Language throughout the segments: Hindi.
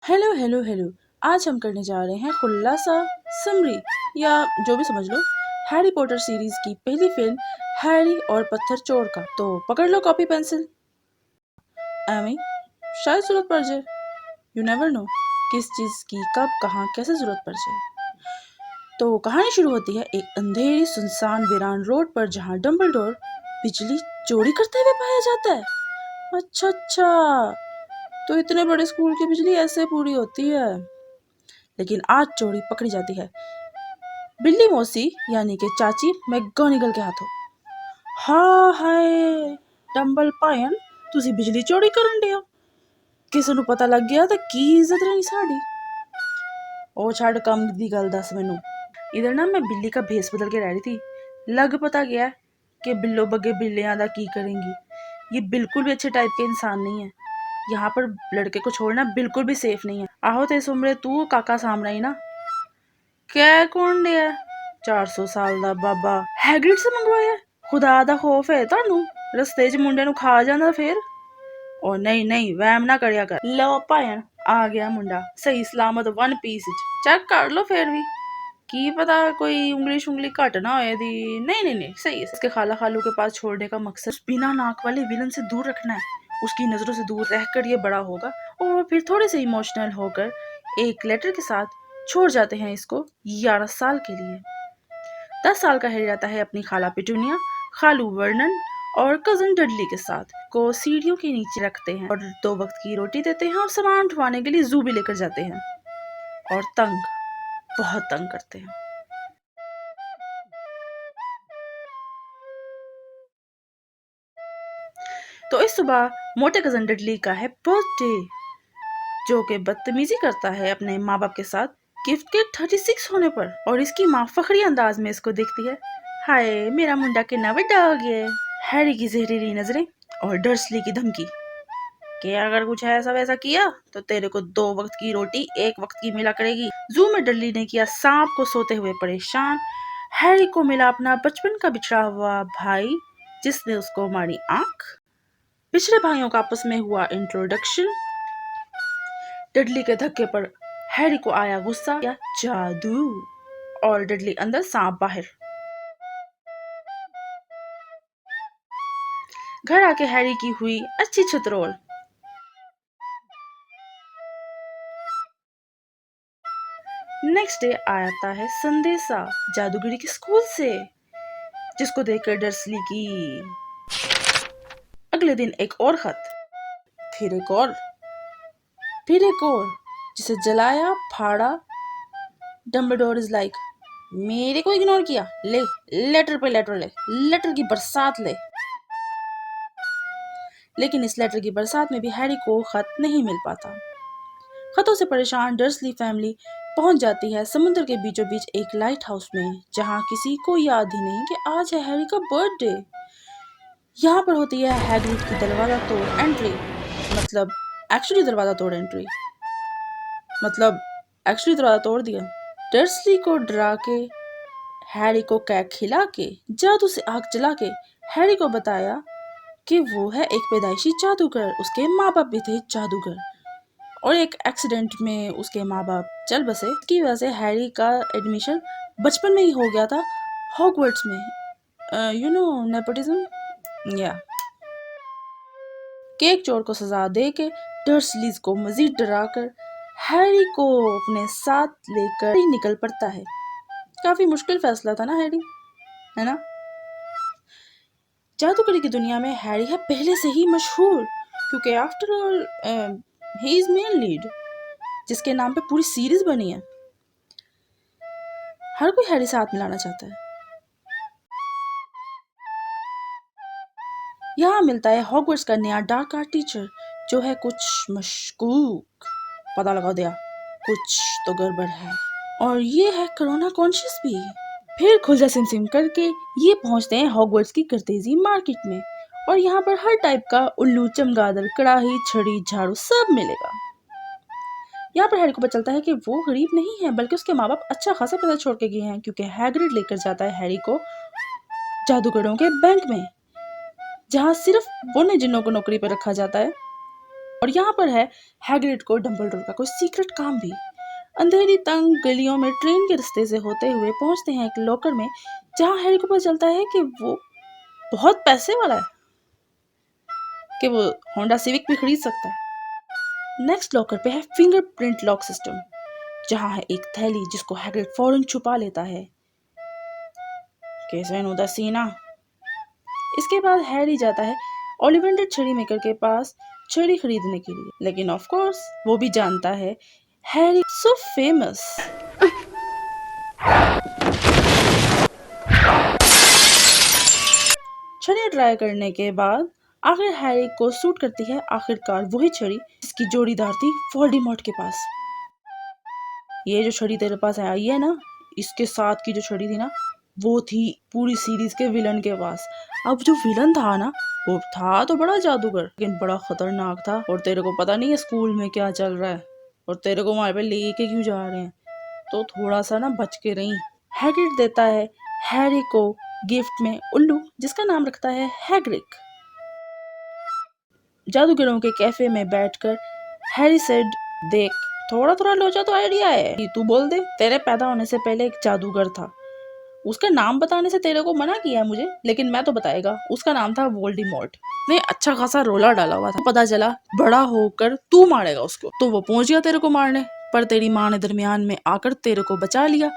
Hello hello hello. आज हम करने जा रहे हैं खुलासा समरी या जो भी समझ लो हैरी पॉटर सीरीज की पहली फिल्म हैरी और पत्थर चोर का। तो पकड़ लो कॉपी पेंसिल। एमी, शायद जरूरत पड़ जाए। यू नेवर नो किस चीज की कब कहाँ कैसे जरूरत पड़ जाए। तो कहानी शुरू होती है एक अंधेरी सुनसान वीरान रोड पर जहाँ डम्बलडोर बिजली चोरी करते हुए पाया जाता है। अच्छा, तो इतने बड़े स्कूल की बिजली ऐसे पूरी होती है। लेकिन आज चोरी पकड़ी जाती है बिल्ली मौसी यानी कि चाची मैगोनिगल के हाथों। हाँ हाय डंबल पायन, तुसी बिजली चोरी करन दिया। किसी ਨੂੰ पता लग गया तो की इज्जत रही साड़ी। ओ छड़ कम दी गल दस मैनू। इधर ना मैं बिल्ली का भेस बदल के रह रही थी। लग पता गया कि बिल्लो बगे बिल्लियां दा की करेंगी। ये बिल्कुल भी अच्छे टाइप के इंसान नहीं है। यहाँ पर लड़के को छोड़ना बिल्कुल भी सेफ नहीं है। आहो ते उम्रे तू काका सामने ही ना। क्या कौन दिया 400 साल दा बाबा हैग्रिड से मंगवाया। खुदा दा खौफ है तानू, रस्ते च मुंडे नु खा जांदा फिर। ओ नहीं नहीं वहम ना करया कर। लो भायन आ गया मुंडा सही सलामत वन पीस चेक कर लो फिर भी की पता कोई उंगली घट ना होए दी। नहीं नहीं नहीं सही है। इसके खाला खालू के पास छोड़ने का मकसद बिना नाक वाले विलन से दूर रखना है। उसकी नजरों से दूर रहकर ये बड़ा होगा और फिर थोड़े से इमोशनल होकर एक लेटर के साथ छोड़ जाते हैं इसको 11 साल के लिए। 10 साल का हैरी रहता है अपनी खाला पिटूनिया, खालू वर्नन और कजन डडली के साथ को सीढ़ियों के नीचे रखते हैं और 2 वक्त की रोटी देते हैं और सामान उठवाने के लिए जू भी लेकर जाते हैं और बहुत तंग करते हैं। तो इस सुबह मोटे कजन डडली का है बर्थडे, जो कि बदतमीजी करता है अपने माँ बाप के साथ गिफ्ट के 36 होने पर। और इसकी माँ फखरी अंदाज में इसको देखती है। हाय मेरा मुंडा कितना बड़ा हो गया है। हैरी की जहरीली नजरें और डर्सली की धमकी कि अगर कुछ ऐसा वैसा किया तो तेरे को 2 वक्त की रोटी 1 वक्त की मिला करेगी। जू में डडली ने किया सांप को सोते हुए परेशान। हैरी को मिला अपना बचपन का बिछड़ा हुआ भाई जिसने उसको मारी आंख। पिछड़े भाइयों का आपस में हुआ इंट्रोडक्शन। डडली के धक्के पर हैरी को आया गुस्सा या जादू और डडली अंदर सांप बाहर। घर आके हैरी की हुई अच्छी छतरोल। नेक्स्ट डे आता है संदेशा जादूगरी के स्कूल से, जिसको देखकर डर्सली की। अगले दिन एक और खत, फिर एक और, फिर एक और, जिसे जलाया फाड़ा। डम्बलडोर इज लाइक मेरे को इग्नोर किया, ले लेटर पे लेटर ले, लेटर की बरसात ले। लेकिन इस लेटर की बरसात में भी हैरी को खत नहीं मिल पाता। खतों से परेशान डर्सली फैमिली पहुंच जाती है समुद्र के बीचों बीच एक लाइट हाउस में, जहां किसी को याद ही नहीं कि आज है हैरी का बर्थडे। यहाँ पर होती है हैग्रिड की दरवाजा तोड़ एंट्री, मतलब एक्चुअली दरवाजा तोड़ एंट्री, मतलब एक्चुअली दरवाजा तोड़ दिया। डर्सली को डरा के, हैरी को कैक खिला के, जादू से आग जला के हैरी को बताया कि वो है एक पैदाइशी जादूगर। उसके माँ बाप भी थे जादूगर और एक एक्सीडेंट में उसके माँ बाप चल बसे। इसकी वजह से हैरी का एडमिशन बचपन में ही हो गया था हॉगवर्ट्स में। यू नो नेपोटिज्म या। केक चोर को सजा दे के डर्सलीज को मजीद डराकर हैरी को अपने साथ लेकर निकल पड़ता है। काफी मुश्किल फैसला था ना हैरी, है ना। जादूगरी की दुनिया में हैरी है पहले से ही मशहूर, क्योंकि after all he is main lead, जिसके नाम पे पूरी सीरीज बनी है। हर कोई हैरी से हाथ मिलाना चाहता है। यहाँ मिलता है हॉगवर्ट्स का नया डार्क आर्ट टीचर, जो है कुछ मशकूक। पता लगा दिया कुछ तो गड़बड़ है। और ये है कोरोना कॉन्शियस भी। फिर खुजा सिम सिम करके ये पहुंचते हैं हॉगवर्ट्स की करतेजी मार्केट में, और यहाँ पर हर टाइप का उल्लू, चमगादड़, कड़ाही, छड़ी, झाड़ू सब मिलेगा। यहाँ पर हैरी को पता चलता है कि वो गरीब नहीं है, बल्कि उसके माँ बाप अच्छा खासा पैसा छोड़ के गए हैं, क्योंकि हैग्रिड लेकर जाता है हैरी को जादूगरों के बैंक में, जहाँ सिर्फ बुने जिन्नों को नौकरी पर रखा जाता है। और यहाँ पर है हैग्रिड को डम्बलडोर का कोई सीक्रेट काम भी। अंधेरी तंग गलियों में ट्रेन के रास्ते से होते हुए पहुंचते हैं एक लॉकर में, जहाँ हैरी को पता चलता है कि वो बहुत पैसे वाला है, कि वो होंडा सिविक भी खरीद सकता है। नेक्स्ट लॉकर पे है फिंगरप्रिंट लॉक सिस्टम, जहाँ है एक थैली जिसको हैग्रिड फौरन छुपा लेता है। कैसे नु द सीना। इसके बाद हैरी जाता है ओलिवेंडर छड़ी मेकर के पास छड़ी खरीदने के लिए, लेकिन ऑफ कोर्स वो भी जानता है हैरी सो फेमस। छड़ी ट्राई करने के बाद आखिर हैरी को सूट करती है आखिरकार वही छड़ी जिसकी जोड़ीदार थी वोल्डेमॉर्ट के पास। ये जो छड़ी तेरे पास आई है ना, इसके साथ की जो छड़ी थी ना, वो थी पूरी सीरीज के विलन के पास। अब जो विलन था ना, वो था तो बड़ा जादूगर, लेकिन बड़ा खतरनाक था। और तेरे को पता नहीं है स्कूल में क्या चल रहा है, और तेरे को वहां पे लेके क्यों जा रहे हैं, तो थोड़ा सा ना बच के रही। हैग्रिड देता है हैरी को गिफ्ट में उल्लू, जिसका नाम रखता है हैग्रिड। जादूगरों के कैफे में बैठकर हैरी सेड, देख थोड़ा थोड़ा लोचा तो आइडिया है, तू बोल दे। तेरे पैदा होने से पहले एक जादूगर था, उसका नाम बताने से तेरे को मना किया है मुझे, लेकिन मैं तो बताएगा। उसका नाम था वोल्डेमॉर्ट। ने अच्छा खासा रोला डाला हुआ था। पता चला बड़ा होकर तू मारेगा उसको, तो वो पहुंच गया तेरे को मारने, पर तेरी माँ ने दरमियान में आकर तेरे को बचा लिया।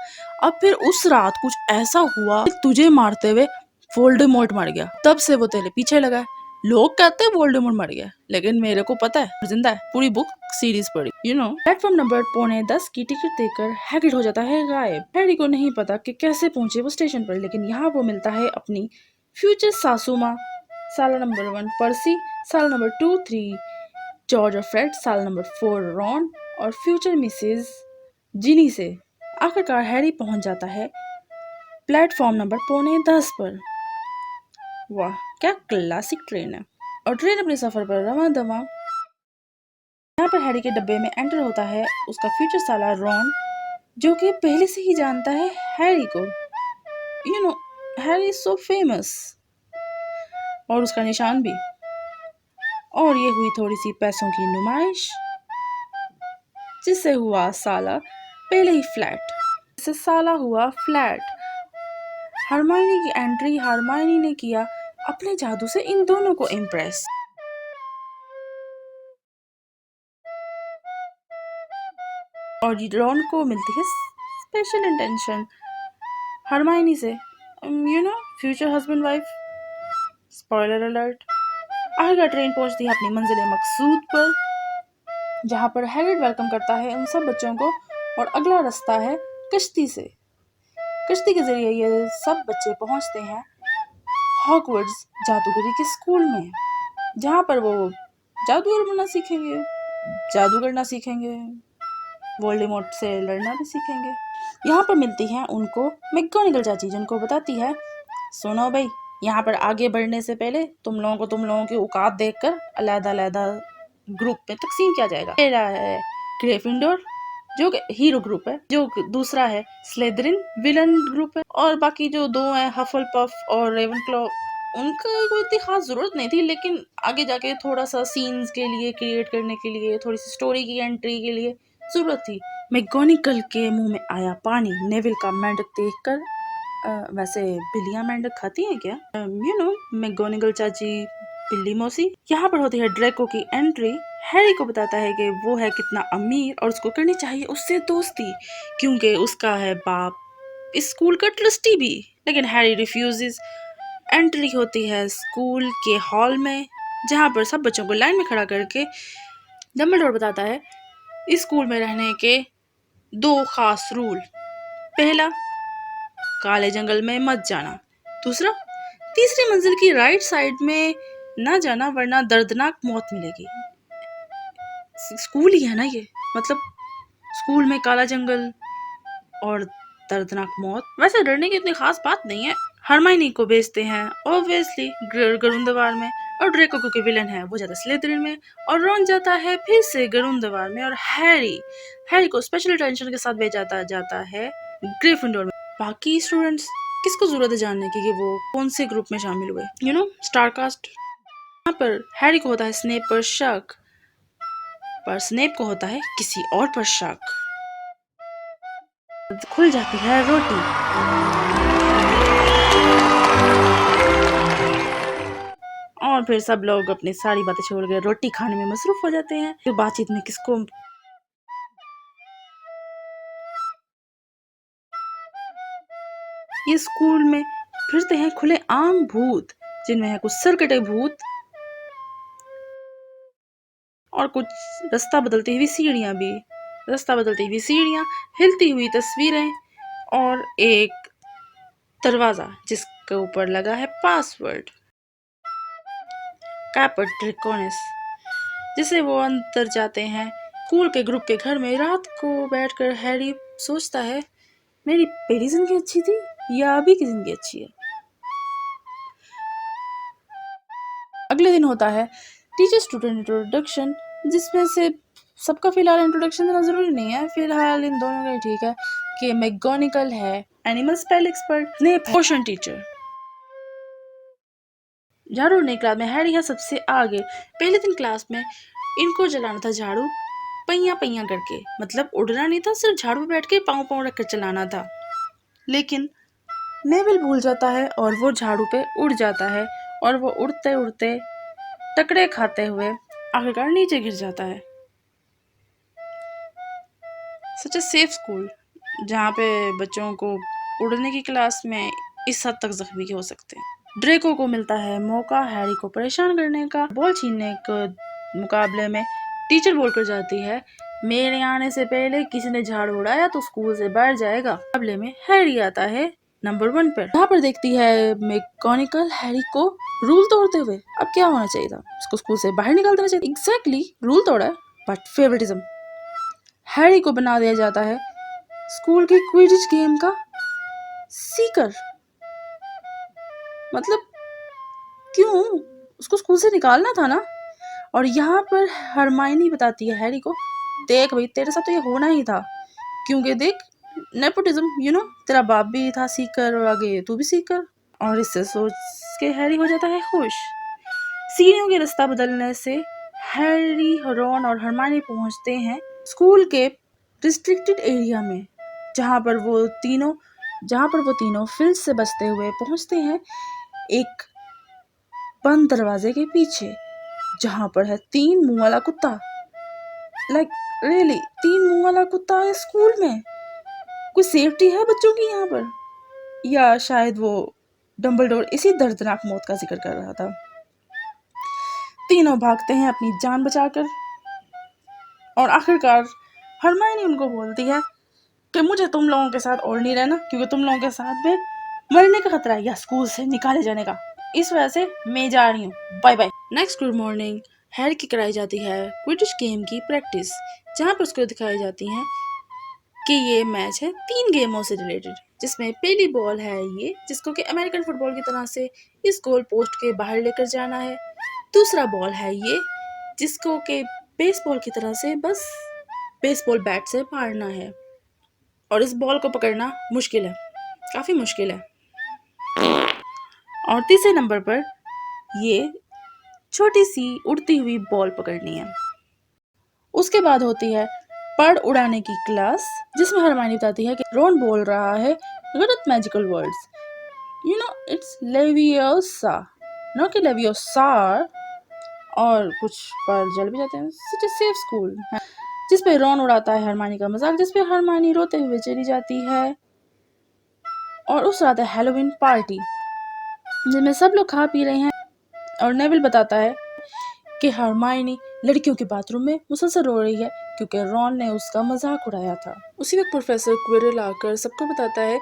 अब फिर उस रात कुछ ऐसा हुआ कि तुझे मारते हुए वोल्डेमॉर्ट मर गया। तब से वो तेरे पीछे लगा है। लोग कहते हैं वोल्डेमॉर्ट मर गया, लेकिन मेरे को पता है जिंदा है। पूरी बुक सीरीज पढ़ी, प्लेटफॉर्म नंबर 9:45 की टिकट देकर हैग्रिड हो जाता है गायब। हैरी को नहीं पता कि कैसे पहुंचे वो स्टेशन पर, लेकिन यहाँ वो मिलता है अपनी फ्यूचर सासू माँ, साल नंबर 1 पर्सी, साल नंबर 2 3 जॉर्ज और फ्रेड, साल नंबर 4 रॉन और फ्यूचर मिसेज जिनी से। आखिरकार हैरी पहुंच जाता है प्लेटफॉर्म नंबर 9:45 पर। वाह क्या क्लासिक ट्रेन है। और ट्रेन अपने सफर पर रवां दवा। यहाँ पर हैरी के डब्बे में एंटर होता है उसका फ्यूचर साला रॉन, जो कि पहले से ही जानता है हैरी को। हैरी इज सो फेमस, और उसका निशान भी। और ये हुई थोड़ी सी पैसों की नुमाइश, जिससे हुआ साला पहले ही फ्लैट। जिससे साला हुआ फ्लैट। हरमाइनी की एंट्री। हरमाइनी ने किया अपने जादू से इन दोनों को इम्प्रेस। और रॉन को मिलती है स्पेशल इंटेंशन हरमाइनी से, future husband wife. Spoiler alert. आखिरकार ट्रेन पहुंचती है अपनी मंजिल मकसूद पर, जहां पर हैग्रिड वेलकम करता है उन सब बच्चों को। और अगला रास्ता है कश्ती से। कश्ती के जरिए ये सब बच्चे पहुंचते हैं हॉगवर्ट्स जादूगरी के स्कूल में, जहां पर वो जादूगर बनना सीखेंगे, जादू करना सीखेंगे, वोल्डेमॉर्ट से लड़ना भी सीखेंगे। यहाँ पर मिलती है उनको मैगोनिगल चाची, जिनको बताती है, सुनो भाई, यहाँ पर आगे बढ़ने से पहले तुम लोगों की औकात देखकर अलग-अलग ग्रुप में तकसीम किया जाएगा। पहला है ग्रीफिंडोर, जो हीरो ग्रुप है, जो दूसरा है स्लिदरिन विलन ग्रुप है, और बाकी जो दो है हफलपफ और रेवनक्लॉ। उनका कोई इतनी खास जरूरत नहीं थी, लेकिन आगे जाके थोड़ा सा सीन्स के लिए क्रिएट करने के लिए, थोड़ी सी स्टोरी की एंट्री के लिए जरूरत थी। मैगोनिगल के मुंह में आया पानी नेविल का मेंढक देखकर। वैसे बिल्लियां मेंढक खाती हैं क्या? मैगोनिगल चाची बिल्ली मौसी। यहाँ पर होती है ड्रैको की एंट्री। हैरी को बताता है कि वो है कितना अमीर और उसको करनी चाहिए उससे दोस्ती, क्योंकि उसका है बाप इस स्कूल का ट्रस्टी भी। लेकिन हैरी रिफ्यूजेस। एंट्री होती है स्कूल के हॉल में, जहाँ पर सब बच्चों को लाइन में खड़ा करके डम्बलडोर बताता है इस स्कूल में रहने के 2 खास रूल। पहला, काले जंगल में मत जाना। दूसरा, तीसरी मंजिल की राइट साइड में ना जाना, वरना दर्दनाक मौत मिलेगी। स्कूल ही है ना ये, मतलब स्कूल में काला जंगल और दर्दनाक मौत। वैसे डरने की इतनी खास बात नहीं है। हरमाइनी को भेजते हैं ऑब्वियसली गरुंदवार में, और ड्रेको क्योंकि विलन है वो जाता है स्लिदरिन में, और रॉन जाता है फिर से गरुंदवार में, और हैरी को स्पेशल अटेंशन के साथ भेजा जाता है ग्रीफिंडोर में। बाकी स्टूडेंट्स किसको जरूरत है जानने की कि वो कौन से ग्रुप में शामिल हुए, स्टारकास्ट। यहाँ पर हैरी को होता है स्नेप पर शक। पर स्नेप को होता है किसी और पर शक। खुल जाती है रोटी और फिर सब लोग अपनी सारी बातें छोड़ कर रोटी खाने में मसरूफ हो जाते हैं। फिर बातचीत में किसको ये स्कूल में फिरते हैं खुले आम भूत, जिनमें है कुछ सरकटे भूत और कुछ रास्ता बदलती हुई सीढ़ियां भी। रास्ता बदलती हुई सीढ़ियां, हिलती हुई तस्वीरें और एक दरवाजा जिसके ऊपर लगा है पासवर्ड कैपेट ड्रैकोनिस, जिसे वो अंदर जाते हैं। स्कूल के ग्रुप के घर में रात को बैठकर हैरी सोचता है, मेरी पहली जिंदगी अच्छी थी या अभी की जिंदगी अच्छी है। अगले दिन होता है टीचर स्टूडेंट इंट्रोडक्शन, जिसमें से सबका फिलहाल इंट्रोडक्शन देना जरूरी नहीं है, फिलहाल इन दोनों का ही ठीक है कि मैगोनिकल है एनिमल स्पेल एक्सपर्ट, स्नेप है पोशन टीचर। झाड़ू उड़ने क्लास में हैरी है सबसे आगे। पहले दिन क्लास में इनको चलाना था झाड़ू पहिया पहिया करके, मतलब उड़ना नहीं था, सिर्फ झाड़ू पे बैठ के पाँव पाँव रखकर चलाना था। लेकिन नेविल भूल जाता है और वो झाड़ू पे उड़ जाता है और वो उड़ते उड़ते टकरे खाते हुए आखिरकार नीचे गिर जाता है। सच ए सेफ स्कूल, जहाँ पे बच्चों को उड़ने की क्लास में इस हद तक जख्मी हो सकते हैं। ड्रेको को मिलता है मौका हैरी को परेशान करने का। बॉल छीनने के मुकाबले में टीचर बोलकर जाती है, मेरे आने से पहले किसी ने झाड़ू उड़ाया तो स्कूल से बाहर जाएगा। मुकाबले में हैरी आता है नंबर 1 पर। यहाँ पर देखती है मैगोनिकल हैरी को रूल तोड़ते हुए। अब क्या होना चाहिए था, उसको स्कूल से बाहर निकाल देना चाहिए। एग्जैक्टली रूल तोड़ा है, बट फेवरेटिज्म। हैरी को बना दिया जाता है स्कूल की क्विडिच गेम का सीकर। मतलब क्यों, उसको स्कूल से निकालना था ना। और यहाँ पर हरमाइनी बताती है हैरी को, देख भाई तेरे साथ तो ये होना ही था, क्योंकि देख नेपोटिज्म, तेरा बाप भी था सीकर और आगे तू भी सीकर। और इससे सोच के हैरी हो जाता है खुश। सीढ़ियों के रास्ता बदलने से हैरी, रॉन और हरमाइनी पहुंचते हैं स्कूल के रिस्ट्रिक्टेड एरिया में, जहाँ पर वो तीनों फिल्स से बचते हुए पहुंचते हैं एक बंद दरवाजे के पीछे, जहाँ पर है 3 मुंह वाला कुत्ता। लाइक रियली 3 मुंह वाला कुत्ता है स्कूल में। कोई सेफ्टी है बच्चों की यहाँ पर, या शायद वो डम्बलडोर इसी दर्दनाक मौत का जिक्र कर रहा था। तीनों भागते हैं अपनी जान बचाकर और आखिरकार हरमाइनी उनको बोलती है कि मुझे तुम लोगों के साथ और नहीं रहना, क्योंकि तुम लोगों के साथ में मरने का खतरा है या स्कूल से निकाले जाने का। इस वजह से मैं जा रही हूँ, bye bye. Next good morning Harry की कराई जाती है क्विडिच गेम की प्रैक्टिस, जहाँ पर उसको दिखाई जाती है कि ये मैच है 3 गेमों से रिलेटेड, जिसमें पहली बॉल है ये, जिसको कि अमेरिकन फुटबॉल की तरह से इस गोल पोस्ट के बाहर लेकर जाना है। दूसरा बॉल है ये, जिसको कि बेसबॉल की तरह से बस बेसबॉल बैट से मारना है, और इस बॉल को पकड़ना मुश्किल है, काफ़ी मुश्किल है। और तीसरे नंबर पर ये छोटी सी उड़ती हुई बॉल पकड़नी है। उसके बाद होती है पड़ उड़ाने की क्लास, जिसमें हरमाइनी बताती है कि रॉन बोल रहा है गलत magical words, it's Leviosa, no कि लेवियोसार, और कुछ पर जल भी जाते हैं। सच ए सेफ स्कूल, जिस पे रॉन उड़ाता है हरमाइनी का मजाक, जिस पे हरमाइनी रोते हुए चली जाती है। और उस रात है हैलोवीन पार्टी, जिसमें सब लोग खा पी रहे हैं, और नेविल बताता है कि हरमाइनी लड़कियों के बाथरूम में मुसलसल रो रही है क्योंकि रॉन ने उसका मजाक उड़ाया था। उसी वक्त प्रोफेसर क्विरल आकर सबको बताता है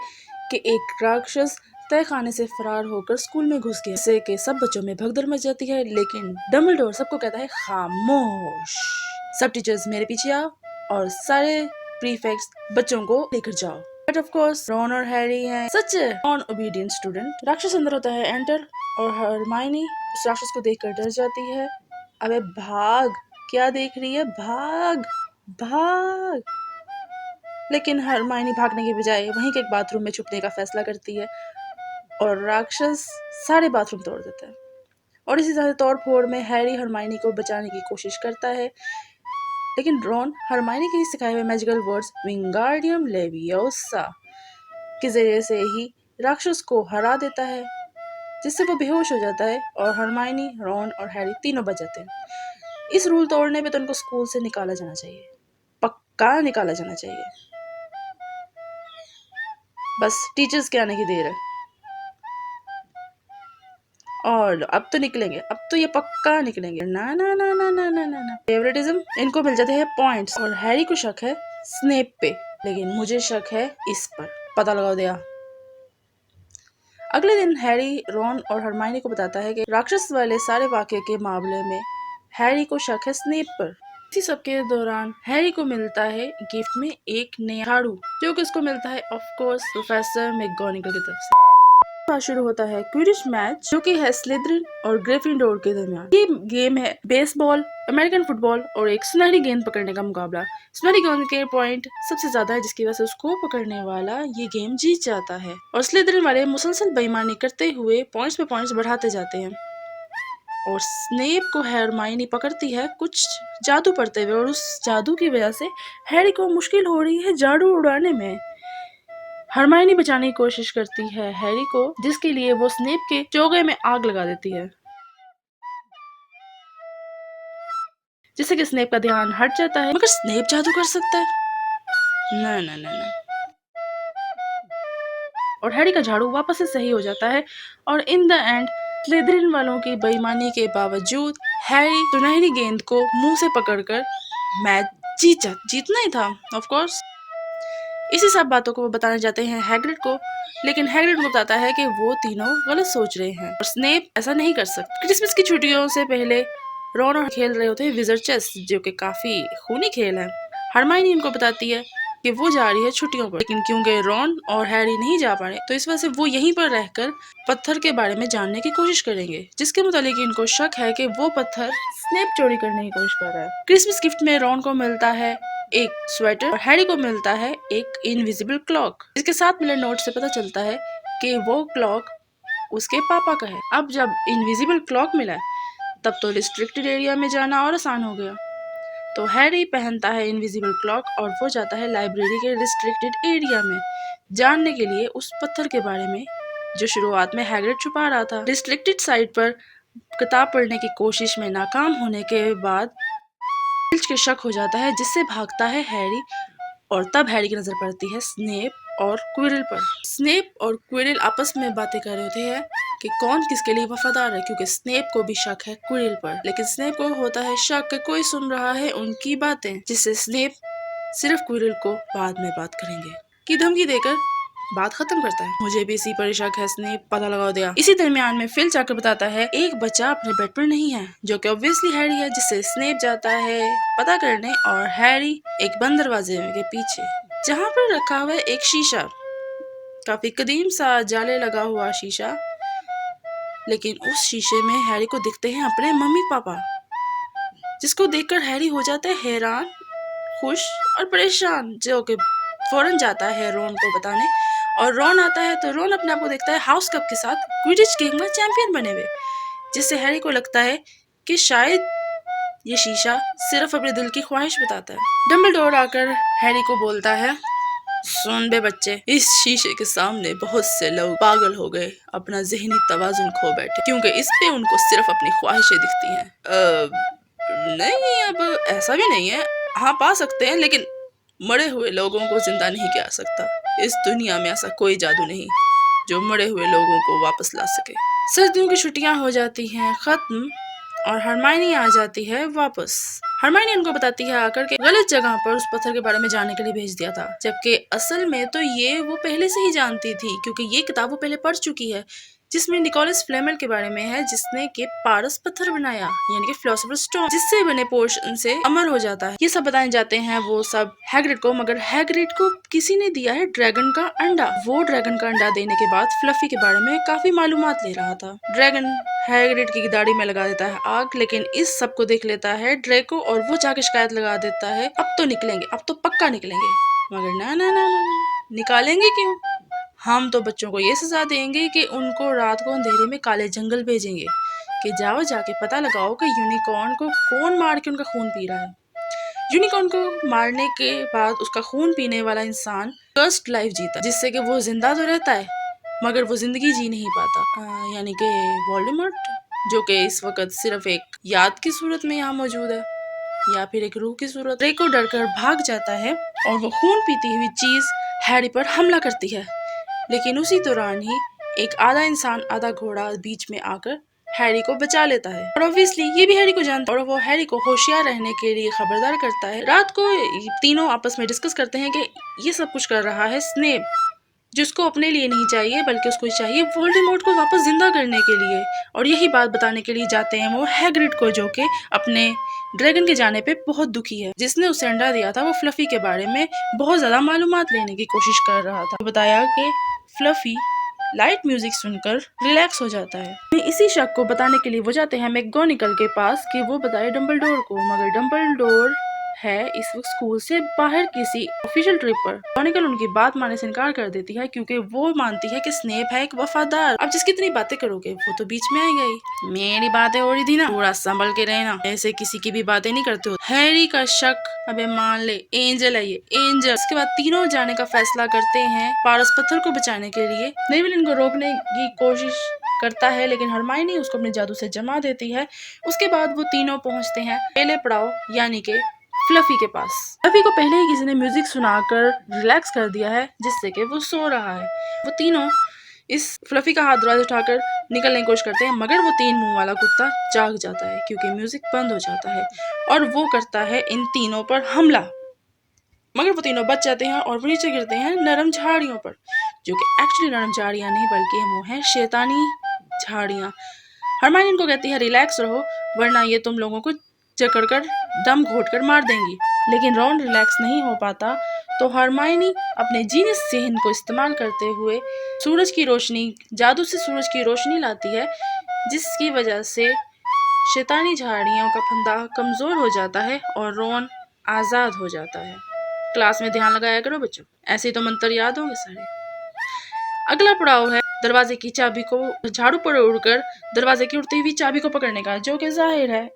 कि एक राक्षस तय खाने से फरार होकर स्कूल में घुस गया, जिससे कि सब बच्चों में भगदड़ मच जाती है। लेकिन डम्बलडोर सबको कहता है खामोश, सब टीचर्स मेरे पीछे आओ और सारे प्रीफेक्ट्स बच्चों को लेकर जाओ। बट ऑफ कोर्स रॉन और हैरी हैं सच नॉन ओबीडिएंट स्टूडेंट। राक्षस अंदर होता है एंटर, और हरमाइनी उस राक्षस को देखकर डर जाती है। अबे भाग, क्या देख रही है, भाग भाग। लेकिन हरमाइनी भागने के बजाय वहीं के एक बाथरूम में छुपने का फैसला करती है, और राक्षस सारे बाथरूम तोड़ देता है। और इसी तरह तोड़ फोड़ में हैरी हरमाइनी को बचाने की कोशिश करता है, लेकिन रॉन हरमाइनी के सिखाए हुए मैजिकल वर्ड्स विंगार्डियम लेवियोसा के जरिए से ही राक्षस को हरा देता है, जिससे वो बेहोश हो जाता है और हरमाइनी, रॉन और हैरी तीनों बच जाते हैं। इस रूल तोड़ने पे तो उनको स्कूल से निकाला जाना चाहिए, पक्का निकाला जाना चाहिए। बस टीचर्स के आने की देर है और अब तो निकलेंगे, अब तो ये पक्का निकलेंगे। ना ना ना ना ना ना ना ना फेवरेटिज्म, इनको मिल जाते हैं पॉइंट्स। और हैरी को शक है स्नेप पे, लेकिन मुझे शक है इस पर। पता लगाओ दिया। अगले दिन हैरी रॉन और हरमाइनी को बताता है कि राक्षस वाले सारे वाक्य के मामले में हैरी को शक है स्नेप पर। इसी सब के दौरान हैरी को मिलता है गिफ्ट में एक नया झाड़ू, जो कि उसको मिलता है ऑफ कोर्स प्रोफेसर मैगोनिगल की तरफ से। शुरू होता है क्विडिच मैच, जो कि है स्लिदरिन और ग्रिफिंडोर के दरमियान। ये गेम है बेसबॉल, अमेरिकन फुटबॉल और एक सुनहरी गेंद पकड़ने का मुकाबला। सुनहरी गेंद के पॉइंट सबसे ज्यादा है, जिसकी वजह से उसको पकड़ने वाला ये गेम जीत जाता है। और स्लिदरिन वाले मुसलसल बेईमानी करते हुए पॉइंट्स पे पॉइंट्स बढ़ाते जाते हैं। और स्नेप को हरमाइनी पकड़ती है कुछ जादू पढ़ते हुए, और उस जादू की वजह से हैरी को मुश्किल हो रही है जादू उड़ाने में। हरमाइनी बचाने की कोशिश करती है हैरी को, जिसके लिए वो स्नेप के चोगे में आग लगा देती है, जिससे कि स्नेप का ध्यान हट जाता है। मगर स्नेप जादू कर सकता है? ना ना ना ना। और हैरी का झाड़ू वापस से सही हो जाता है और इन द एंड स्लिदरिन वालों की बेईमानी के बावजूद हैरी सुनहरी गेंद को मुंह से पकड़कर मैच जीतना ही था ऑफ कोर्स। इसी सब बातों को वो बताने जाते हैं हैग्रिड को, लेकिन हैग्रिड को बताता है कि वो तीनों गलत सोच रहे हैं और स्नेप ऐसा नहीं कर सकता। क्रिसमस की छुट्टियों से पहले रॉन और खेल रहे होते हैं विजर्ड चेस, जो कि काफी खूनी खेल है। हरमाइनी उनको बताती है कि वो जा रही है छुट्टियों पर, लेकिन क्योंकि रॉन और हैरी नहीं जा पा रहे तो इस वजह से वो यहीं पर रहकर पत्थर के बारे में जानने की कोशिश करेंगे, जिसके मुतालिक इनको शक है कि वो पत्थर स्नेप चोरी करने की कोशिश कर रहा है। क्रिसमस गिफ्ट में रॉन को मिलता है एक स्वेटर और हैरी को मिलता है एक इनविजिबल क्लॉक। इसके साथ मिले नोट से पता चलता है कि वो क्लॉक उसके पापा का है। अब जब इनविजिबल क्लॉक मिला तब तो रिस्ट्रिक्टेड एरिया में जाना और आसान हो गया। तो हैरी पहनता है इनविजिबल क्लॉक और वो जाता है लाइब्रेरी के रिस्ट्रिक्टेड एरिया में जानने के लिए उस पत्थर के बारे में, जो शुरुआत में हैग्रिड छुपा रहा था। रिस्ट्रिक्टेड साइट पर किताब पढ़ने की कोशिश में नाकाम होने के बाद फिल्च के शक हो जाता है, जिससे भागता है हैरी। और तब हैरी की नजर पड़ती है स्नेप और क्विरल पर। स्नेप और क्विरल आपस में बातें कर रहे होते हैं कि कौन किसके लिए वफादार है, क्योंकि स्नेप को भी शक है क्विरल पर, लेकिन स्नेप को होता है शक कि कोई सुन रहा है उनकी बातें, जिससे स्नेप सिर्फ क्विरल को बाद में बात करेंगे की धमकी देकर बात खत्म करता है। मुझे भी इसी पर शक है, स्नेप पता लगा दिया। इसी दरमियान में फिल्च आकर बताता है एक बच्चा अपने बेड पर नहीं है, जो कि ऑब्वियसली हैरी है, जिससे स्नेप जाता है पता करने और हैरी एक बंद दरवाजे के पीछे, जहाँ पर रखा हुआ है एक शीशा, काफी कदीम सा जाले लगा हुआ शीशा, लेकिन उस शीशे में हैरी को दिखते हैं अपने मम्मी पापा, जिसको देखकर हैरी हो जाता है हैरान, खुश और परेशान, जो कि फौरन जाता है रॉन को बताने। और रॉन आता है तो रॉन अपने आप को देखता है हाउस कप के साथ क्विडिच गेम में चैंपियन बने हुए, जिससे हैरी को लगता है कि शायद ये शीशा सिर्फ अपने दिल की ख्वाहिश बताता है। डम्बलडोर आकर हैरी को बोलता है सुन बे बच्चे, इस शीशे के सामने बहुत से लोग पागल हो गए, अपना ज़हनी तवाज़ुन खो बैठे, क्योंकि इस पे उनको सिर्फ अपनी ख्वाहिशें दिखती हैं। नहीं, अब ऐसा भी नहीं है, हाँ पा सकते हैं, लेकिन मरे हुए लोगों को जिंदा नहीं किया सकता। इस दुनिया में ऐसा कोई जादू नहीं जो मरे हुए लोगों को वापस ला सके। सर्दियों की छुट्टियां हो जाती हैं खत्म और हरमाइनी आ जाती है वापस। हरमाइनी उनको बताती है आकर के गलत जगह पर उस पत्थर के बारे में जानने के लिए भेज दिया था, जबकि असल में तो ये वो पहले से ही जानती थी, क्योंकि ये किताब वो पहले पढ़ चुकी है, जिसमें निकोलस फ्लेमल के बारे में है, जिसने के पारस पत्थर बनाया, यानी कि फिलोसोफर स्टोन, जिससे बने पोर्शन से अमर हो जाता है। ये सब बताने जाते हैं वो सब हैग्रिड को, मगर हैग्रिड को किसी ने दिया है ड्रैगन का अंडा। वो ड्रैगन का अंडा देने के बाद फ्लफी के बारे में काफी मालूमात ले रहा था। ड्रैगन हैग्रिड की दाढ़ी में लगा देता है आग, लेकिन इस सब को देख लेता है ड्रैको और वो जाके शिकायत लगा देता है अब तो निकलेंगे, अब तो पक्का निकलेंगे। मगर ना ना ना ना, निकालेंगे क्यों? हम तो बच्चों को ये सजा देंगे कि उनको रात को अंधेरे में काले जंगल भेजेंगे कि जाओ जाके पता लगाओ कि यूनिकॉर्न को कौन मार के उनका खून पी रहा है। यूनिकॉर्न को मारने के बाद उसका खून पीने वाला इंसान फर्स्ट लाइफ जीता, जिससे कि वो जिंदा तो रहता है मगर वो जिंदगी जी नहीं पाता। यानी कि वोल्डेमॉर्ट, जो कि इस वक्त सिर्फ एक याद की सूरत में यहाँ मौजूद है या फिर एक रूह की सूरत। ड्रेको डरकर भाग जाता है और वो खून पीती हुई चीज हैरी पर हमला करती है, लेकिन उसी दौरान ही एक आधा इंसान आधा घोड़ा बीच में आकर हैरी को बचा लेता है और ऑब्वियसली ये भी हैरी को जानता है और वो हैरी को होशियार रहने के लिए खबरदार करता है। रात को तीनों आपस में डिस्कस करते हैं कि ये सब कुछ कर रहा है स्नेप, जिसको अपने लिए नहीं चाहिए बल्कि उसको चाहिए वोल्डेमॉर्ट को वापस जिंदा करने के लिए। और यही बात बताने के लिए जाते हैं वो हैग्रिड को, जो कि अपने ड्रैगन के जाने पे बहुत दुखी है। जिसने उसे अंडा दिया था वो फ्लफी के बारे में बहुत ज्यादा मालूमात लेने की कोशिश कर रहा था। बताया कि फ्लफी लाइट म्यूजिक सुनकर रिलैक्स हो जाता है। इसी शक को बताने के लिए वो जाते हैं मैकगोनिकल के पास कि वो बताए डम्बलडोर को, मगर डम्बलडोर है इस वक्त स्कूल से बाहर किसी ऑफिशियल ट्रिप पर। मैकगोनिकल उनकी बात मानने से इनकार कर देती है क्योंकि वो मानती है कि स्नेप है एक वफादार। अब जिसकी इतनी बातें करोगे वो तो बीच में आएगा ही। मेरी बातें हो रही थी ना, थोड़ा संभल के रहना, ऐसे किसी की भी बातें नहीं करते हो। हैरी का शक, अबे मान ले एंजल है ये एंजल। इसके बाद तीनों जाने का फैसला करते हैं पारस पत्थर को बचाने के लिए। नेविल इनको रोकने की कोशिश करता है लेकिन हरमाइनी उसको अपने जादू से जमा देती है। उसके बाद वो तीनों पहुंचते हैं पहले पड़ाव यानी के फ्लफी के पास। फ्लफी को पहले ही किसी ने म्यूजिक सुनाकर रिलैक्स कर दिया है जिससे कि वो सो रहा है। वो तीनों इस फ्लफी का हाथ दरवाजे उठाकर निकलने की कोशिश करते हैं मगर वो तीन मुंह वाला कुत्ता जाग जाता है क्योंकि म्यूजिक बंद हो जाता है और वो करता है इन तीनों पर हमला। मगर वो तीनों बच जाते हैं और वो नीचे गिरते हैं नरम झाड़ियों पर, जो कि एक्चुअली नरम झाड़ियां नहीं बल्कि वो हैं शैतानी झाड़ियां। हरमाइनी इनको कहती है रिलैक्स रहो वरना ये तुम लोगों को जकड़कर दम घोटकर मार देंगी। लेकिन रॉन रिलैक्स नहीं हो पाता तो हरमाइनी अपने जीनियस ज़हन को इस्तेमाल करते हुए सूरज की रोशनी, जादू से सूरज की रोशनी लाती है जिसकी वजह से शैतानी झाड़ियों का फंदा कमजोर हो जाता है और रॉन आजाद हो जाता है। क्लास में ध्यान लगाया करो बच्चों, ऐसे तो मंत्र याद होंगे सारे। अगला पड़ाव है दरवाजे की चाबी को झाड़ू पर उड़कर दरवाजे की उड़ती हुई चाबी को पकड़ने का, जो कि जाहिर है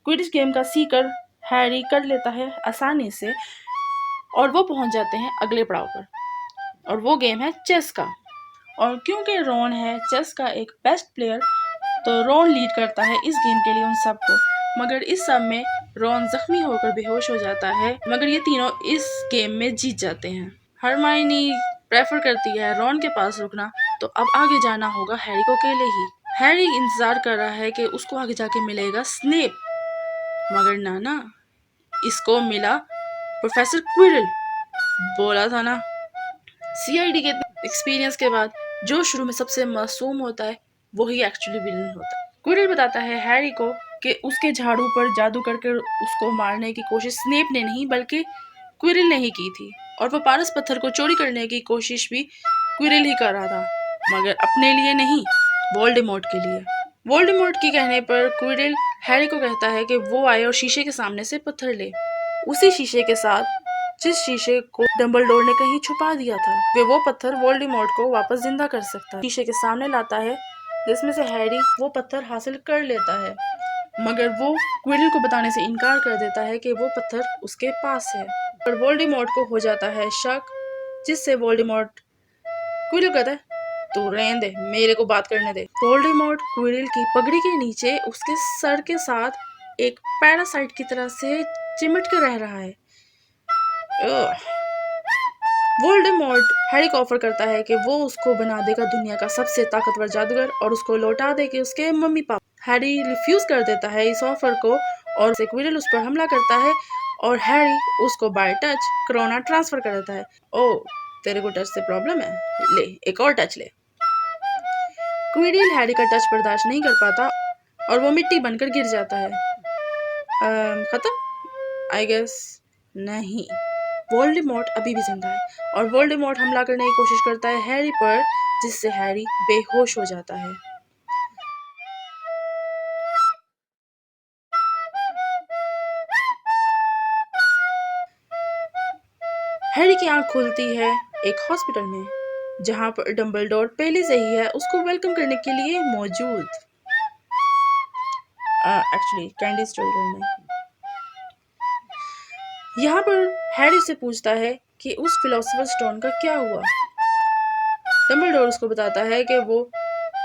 क्विडिच गेम का सीकर हैरी कर लेता है आसानी से और वो पहुंच जाते हैं अगले पड़ाव पर और वो गेम है चेस का। और क्योंकि रॉन है चेस का एक बेस्ट प्लेयर तो रॉन लीड करता है इस गेम के लिए उन सबको। मगर इस सब में रॉन जख्मी होकर बेहोश हो जाता है मगर ये तीनों इस गेम में जीत जाते हैं। हरमाइनी प्रेफर करती है रॉन के पास रुकना, तो अब आगे जाना होगा हैरी को अकेले ही। हैरी इंतजार कर रहा है कि उसको आगे जाके मिलेगा स्नेप, मगर नाना इसको मिला प्रोफेसर क्विरल। बोला था ना, सीआईडी के एक्सपीरियंस के बाद जो शुरू में सबसे मासूम होता है वही एक्चुअली विलन होता है। क्विरल बताता है हैरी को कि उसके झाड़ू पर जादू करके उसको मारने की कोशिश स्नेप ने नहीं बल्कि क्विरल ने ही की थी और वो पारस पत्थर को चोरी करने की कोशिश भी क्विरल ही कर रहा था, मगर अपने लिए नहीं, वोल्डेमॉर्ट के लिए। वोल्डेमॉर्ट के कहने पर क्विरल हैरी को कहता है कि वो आए और शीशे के सामने से पत्थर ले, उसी शीशे के साथ जिस शीशे को डंबलडोर ने कहीं छुपा दिया था। वे वो पत्थर वोल्डेमॉर्ट को वापस जिंदा कर सकता है। शीशे के सामने लाता है जिसमें से हैरी वो पत्थर हासिल कर लेता है, मगर वो क्विरल को बताने से इनकार कर देता है कि वो पत्थर उसके पास है। पर वोल्डेमॉर्ट को हो जाता है शक, जिससे वोल्डेमॉर्ट क्विरल कहता है तू रहने दे, मेरे को बात करने दे। वोल्डेमॉर्ट क्विरल की पगड़ी के नीचे उसके सर के साथ एक पैरासाइट की तरह से चिमट कर रह रहा है। वोल्डेमॉर्ट हैरी को ऑफर करता है कि वो उसको बना देगा दुनिया का सबसे ताकतवर जादूगर और उसको लौटा देगी उसके मम्मी पापा। हैरी रिफ्यूज कर देता है इस ऑफर को और क्विरल उस पर हमला करता है और हैरी उसको बाय टच कोरोना ट्रांसफर कर देता है। ओ तेरे को टच से प्रॉब्लम है, ले एक और टच ले। क्विरल हैरी का टच बर्दाश्त नहीं कर पाता और वो मिट्टी बनकर गिर जाता है। खत्म? आई गेस नहीं, वोल्डेमॉर्ट अभी भी जिंदा है और वोल्डेमॉर्ट हमला करने की कोशिश करता है हैरी पर, जिससे हैरी बेहोश हो जाता है। हैरी की आंख खुलती है एक हॉस्पिटल में जहां पर डंबलडोर पहले से ही है उसको वेलकम करने के लिए मौजूद। एक्चुअली कैंडी स्टोरी में यहाँ पर हैरी से पूछता है कि उस फिलोसोफर स्टोन का क्या हुआ। डम्बलडोर उसको बताता है कि वो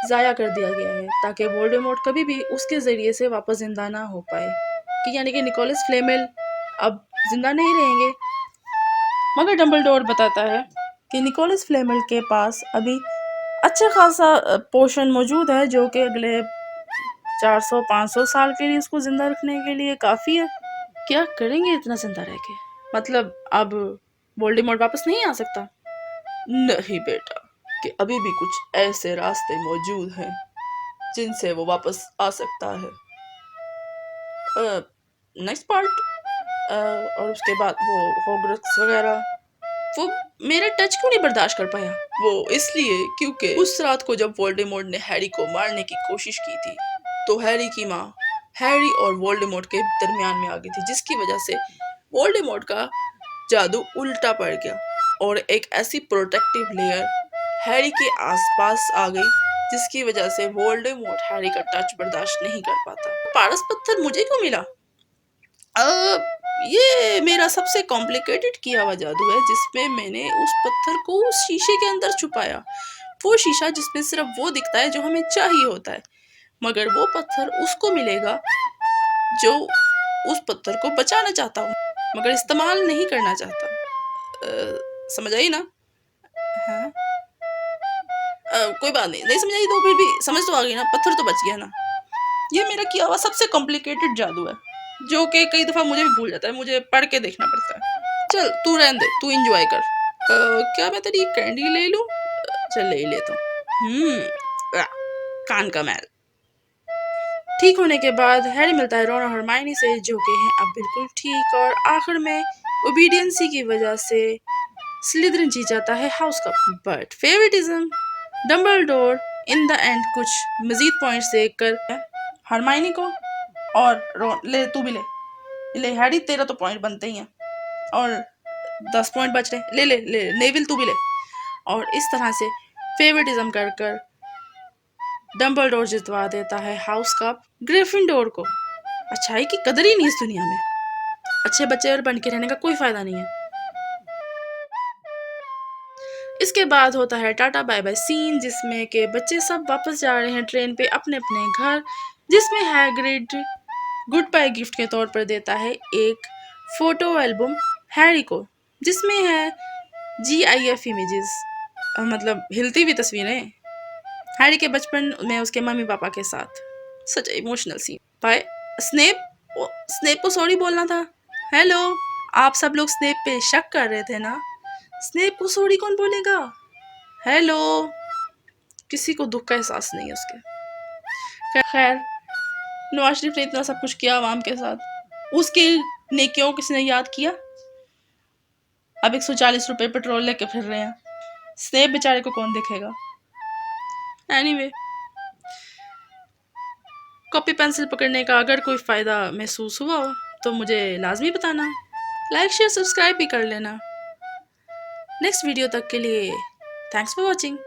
ज़ाया कर दिया गया है ताकि वोल्डेमॉर्ट कभी भी उसके ज़रिए से वापस ज़िंदा ना हो पाए, कि यानी कि निकोलस फ्लेमेल अब ज़िंदा नहीं रहेंगे। मगर डम्बलडोर बताता है कि निकोलस फ्लेमेल के पास अभी अच्छा खासा पोषण मौजूद है जो कि अगले 400-500 साल के लिए उसको ज़िंदा रखने के लिए काफ़ी है। क्या करेंगे इतना ज़िंदा रह के? मतलब अब वोल्डेमॉर्ट वापस नहीं आ सकता? नहीं बेटा, कि अभी भी कुछ ऐसे रास्ते मौजूद हैं जिनसे वो वापस आ सकता है। Next part. और उसके बाद वो हॉग्रक्स वगैरह, वो मेरा टच क्यों नहीं बर्दाश्त कर पाया? वो इसलिए क्योंकि उस रात को जब वोल्डेमॉर्ट ने हैरी को मारने की कोशिश की थी तो हैरी की माँ हैरी और वोल्डेमॉर्ट के दरमियान में आ गई थी, जिसकी वजह से वोल्डेमॉर्ट का जादू उल्टा पड़ गया और एक ऐसी प्रोटेक्टिव लेयर हैरी के आसपास आ गई जिसकी वजह से वोल्डेमॉर्ट हैरी का टच बर्दाश्त नहीं कर पाता। पारस पत्थर मुझे क्यों मिला? ये मेरा सबसे कॉम्प्लिकेटेड किया हुआ जादू है जिसमें मैंने उस पत्थर को उस शीशे के अंदर छुपाया। वो शीशा जिसमें सिर्फ वो दिखता है जो हमें चाहिए होता है, मगर वो पत्थर उसको मिलेगा जो उस पत्थर को बचाना चाहता हूँ मगर इस्तेमाल नहीं करना चाहता। समझ आई ना? हाँ? कोई बात नहीं, नहीं समझ आई तो फिर भी समझ तो आ गई ना, पत्थर तो बच गया ना। ये मेरा किया हुआ सबसे कॉम्प्लिकेटेड जादू है जो कि कई दफ़ा मुझे भी भूल जाता है, मुझे पढ़ के देखना पड़ता है। चल तू रहने दे, तू इंजॉय कर। क्या मैं तेरी कैंडी ले लूँ? चल ले ही लेता हूँ। कान का मैल। ठीक होने के बाद हैरी मिलता है रॉन और हरमाइनी से जो कि हैं अब बिल्कुल ठीक, और आखिर में ओबीडियंसी की वजह से स्लिदरिन जीत जाता है house cup. But favouritism, Dumbledore in the end कुछ मजीद पॉइंट्स देकर हरमाइनी को और रॉन, ले तू भी ले हैरी, तेरा तो पॉइंट बनते ही हैं और 10 पॉइंट बच रहे, ले नेविल तू भी ले। और इस तरह से फेवरेटिज्म कर कर डम्बलडोर जितवा देता है हाउस कप ग्रिफिंडोर को। अच्छाई की कदर ही नहीं इस दुनिया में, अच्छे बच्चे और बन के रहने का कोई फायदा नहीं है। इसके बाद होता है टाटा बाय बाय सीन जिसमें के बच्चे सब वापस जा रहे हैं ट्रेन पे अपने अपने घर, जिसमें हैग्रिड गुड बाय गिफ्ट के तौर पर देता है एक फोटो एल्बम हैरी को जिसमें है GIF इमेजेस, मतलब हिलती हुई तस्वीरें हैरी के बचपन में उसके मम्मी पापा के साथ। सच इमोशनल सीन। बाय स्नेप को सॉरी बोलना था। हेलो, आप सब लोग स्नेप पे शक कर रहे थे ना? स्नेप को सॉरी कौन बोलेगा? हेलो, किसी को दुख का एहसास नहीं है उसके। खैर, नवाज शरीफ ने इतना सब कुछ किया आवाम के साथ, उसकी नेकियों किसने याद किया? अब 140 रुपए पेट्रोल लेके फिर रहे हैं, स्नेप बेचारे को कौन देखेगा? एनीवे, कॉपी पेंसिल पकड़ने का अगर कोई फ़ायदा महसूस हुआ हो तो मुझे लाजमी बताना, लाइक शेयर सब्सक्राइब भी कर लेना। नेक्स्ट वीडियो तक के लिए थैंक्स फॉर वॉचिंग।